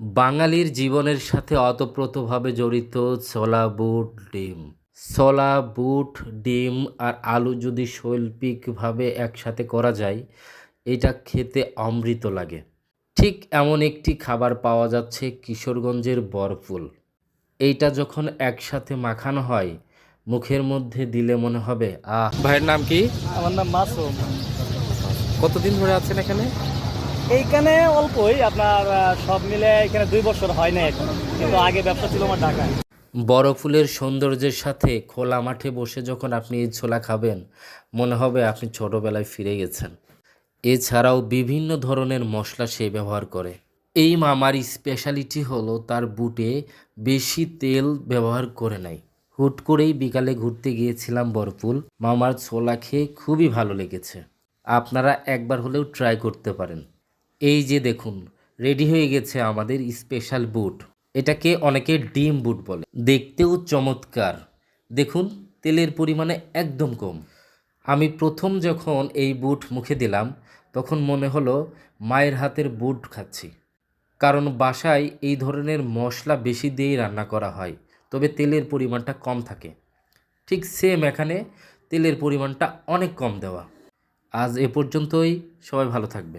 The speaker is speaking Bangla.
বাঙালির জীবনের সাথে ওতপ্রোতভাবে জড়িত ছোলা বুট ডিম। ছোলা বুট ডিম আর আলু যদি শৈল্পিকভাবে একসাথে করা যায়, এটা খেতে অমৃত লাগে। ঠিক এমন একটি খাবার পাওয়া যাচ্ছে কিশোরগঞ্জের বরফুল। এইটা যখন একসাথে মাখানো হয়, মুখের মধ্যে দিলে মনে হবে আহ। ভাইয়ের নাম কি? আমার নাম মাসুম। কতদিন ধরে আছেন এখানে? এইখানে অল্পই আপনার সব মিলে এখানে 2 বছর হয় না এখন, কিন্তু আগে ব্যবসা ছিল আমার ঢাকায়। বরফুলের সৌন্দর্যের সাথে খোলা মাঠে বসে যখন আপনি এই ছোলা খাবেন, মনে হবে আপনি ছোটবেলায় ফিরে গেছেন। এছাড়াও বিভিন্ন ধরনের মশলা সে ব্যবহার করে। এই মামার স্পেশালিটি হলো তার বুটে বেশি তেল ব্যবহার করে নাই। হুট করেই বিকালে ঘুরতে গিয়েছিলাম বরফুল, মামার ছোলা খেয়ে খুবই ভালো লেগেছে। আপনারা একবার হলেও ট্রাই করতে পারেন। এই যে দেখুন, রেডি হয়ে গেছে আমাদের স্পেশাল বুট। এটাকে অনেকে ডিম বুট বলে, দেখতেও চমৎকার। দেখুন, তেলের পরিমাণে একদম কম। আমি প্রথম যখন এই বুট মুখে দিলাম, তখন মনে হলো মায়ের হাতের বুট খাচ্ছি। কারণ বাসায় এই ধরনের মশলা বেশি দিয়েই রান্না করা হয়, তবে তেলের পরিমাণটা কম থাকে। ঠিক সেম এখানে তেলের পরিমাণটা অনেক কম দেওয়া। আজ এ পর্যন্তই, সবাই ভালো থাকবেন।